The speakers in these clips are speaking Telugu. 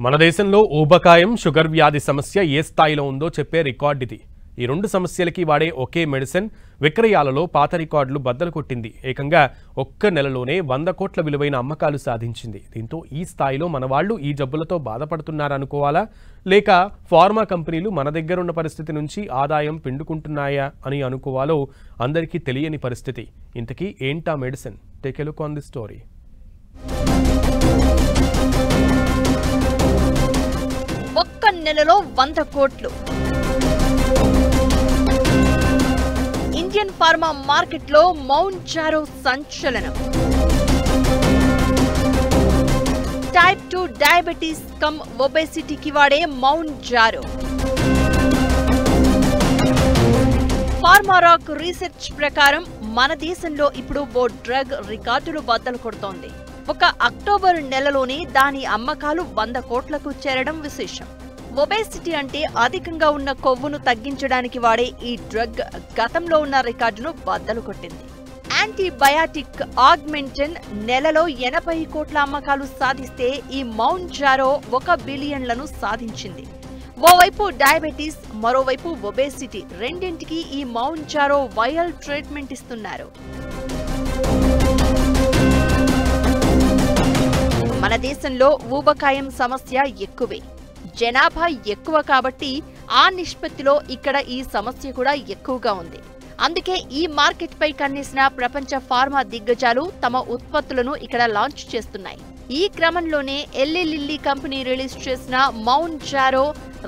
మన దేశంలో ఊబకాయం, షుగర్ వ్యాధి సమస్య ఏ స్థాయిలో ఉందో చెప్పే రికార్డ్ ఇది. ఈ రెండు సమస్యలకి వాడే ఒకే మెడిసిన్ విక్రయాలలో పాత రికార్డులు బద్దలు కొట్టింది. ఏకంగా ఒక్క నెలలోనే 100 కోట్ల విలువైన అమ్మకాలు సాధించింది. దీంతో ఈ స్థాయిలో మన వాళ్ళు ఈ జబ్బులతో బాధపడుతున్నారనుకోవాలా, లేక ఫార్మా కంపెనీలు మన దగ్గరున్న పరిస్థితి నుంచి ఆదాయం పిండుకుంటున్నాయా అని అనుకోవాలో అందరికీ తెలియని పరిస్థితి. ఇంతకీ ఏంటా medicine? Take a look on the story. ఒక్క నెలలో 100 కోట్లు. ఇండియన్ ఫార్మా మార్కెట్లో మౌంజారో సంచలనం. టైప్ 2 డయాబెటీస్ కమ్ ఒబేసిటీకి వాడే మౌంజారో. ఫార్మారాక్ రీసెర్చ్ ప్రకారం మన దేశంలో ఇప్పుడు ఓ డ్రగ్ రికార్డులు బద్దలు కొడుతోంది. ఒక అక్టోబర్ నెలలోనే దాని అమ్మకాలు 100 కోట్లకు చేరడం విశేషం. ఒబేసిటీ అంటే అధికంగా ఉన్న కొవ్వును తగ్గించడానికి వాడే ఈ డ్రగ్ గతంలో ఉన్న రికార్డును బద్దలు కొట్టింది. యాంటీబయాటిక్ ఆగ్మెంటన్ నెలలో 80 కోట్ల అమ్మకాలు సాధిస్తే ఈ మౌంజారో 1 బిలియన్లను సాధించింది. ఓవైపు డయాబెటీస్, మరోవైపు ఒబేసిటీ రెండింటికి ఈ మౌంజారో వైరల్ ట్రీట్మెంట్ ఇస్తున్నారు. మన దేశంలో ఊబకాయం సమస్య ఎక్కువే. జనాభా ఎక్కువ కాబట్టి ఆ నిష్పత్తిలో ఇక్కడ ఈ సమస్య కూడా ఎక్కువగా ఉంది. అందుకే ఈ మార్కెట్ పై కన్నేసిన ప్రపంచ ఫార్మా దిగ్గజాలు తమ ఉత్పత్తులను ఇక్కడ లాంచ్ చేస్తున్నాయి. ఈ క్రమంలోనే ఎల్లీ లిల్లీ కంపెనీ రిలీజ్ చేసిన మౌంజారో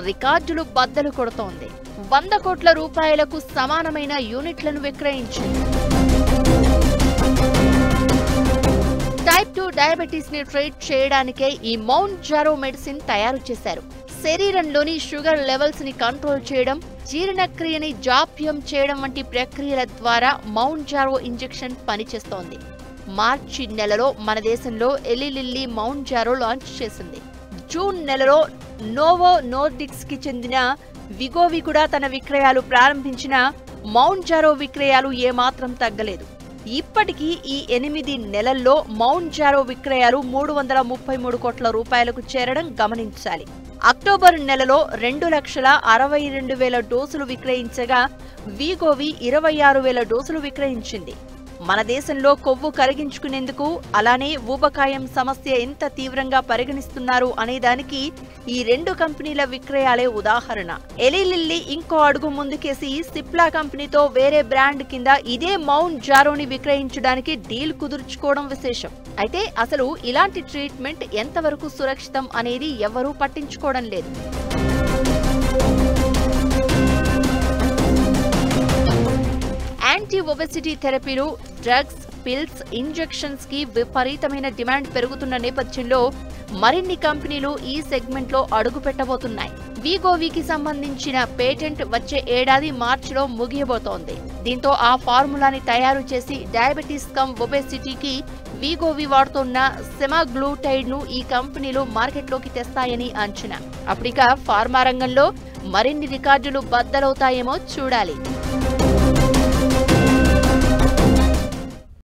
రికార్డులు బద్దలు కొడుతోంది. 100 కోట్ల రూపాయలకు సమానమైన యూనిట్లను విక్రయించింది. టైప్ 2 డయాబెటీస్ ని ట్రీట్ చేయడానికే ఈ మౌంజారో మెడిసిన్ తయారు చేశారు. శరీరంలోని షుగర్ లెవెల్స్ ని కంట్రోల్ చేయడం, జీర్ణక్రియని జాప్యం చేయడం వంటి ప్రక్రియల ద్వారా మౌంజారో ఇంజెక్షన్ పనిచేస్తోంది. మార్చి నెలలో మన దేశంలో ఎల్లీ లిల్లీ మౌంజారో లాంచ్ చేసింది. జూన్ నెలలో నోవో నోర్డిక్స్ కి చెందిన విగోవి కూడా తన విక్రయాలు ప్రారంభించిన మౌంజారో విక్రయాలు ఏమాత్రం తగ్గలేదు. ఇప్పటికీ ఈ 8 నెలల్లో మౌంజారో విక్రయాలు 333 కోట్ల రూపాయలకు చేరడం గమనించాలి. అక్టోబర్ నెలలో 2,62,000 డోసులు విక్రయించగా వీగోవి 26,000 డోసులు విక్రయించింది. మన దేశంలో కొవ్వు కరిగించుకునేందుకు, అలానే ఊబకాయం సమస్య ఎంత తీవ్రంగా పరిగణిస్తున్నారు అనేదానికి ఈ రెండు కంపెనీల విక్రయాలే ఉదాహరణ. ఎలీ లిల్లీ ఇంకో అడుగు ముందుకేసి సిప్లా కంపెనీతో వేరే బ్రాండ్ కింద ఇదే మౌంజారోని విక్రయించడానికి డీల్ కుదుర్చుకోవడం విశేషం. అయితే అసలు ఇలాంటి ట్రీట్మెంట్ ఎంతవరకు సురక్షితం అనేది ఎవరూ పట్టించుకోవడం లేదు. యాంటీ ఒబెసిటీ థెరపీలు, డ్రగ్స్, పిల్స్, ఇంజెక్షన్స్ కి విపరీతమైన డిమాండ్ పెరుగుతున్న నేపథ్యంలో మరిన్ని కంపెనీలు ఈ సెగ్మెంట్ లో అడుగు పెట్టబోతున్నాయి. వీగోవికి సంబంధించిన పేటెంట్ వచ్చే ఏడాది మార్చిలో ముగియబోతోంది. దీంతో ఆ ఫార్ములాని తయారు చేసి డయాబెటీస్ కమ్ ఒబెసిటీకి వీగోవి వాడుతున్న సెమాగ్లూటైడ్ ను ఈ కంపెనీలు మార్కెట్లోకి తెస్తాయని అంచనా. అప్పటిక ఫార్మా రంగంలో మరిన్ని రికార్డులు బద్దలవుతాయేమో చూడాలి.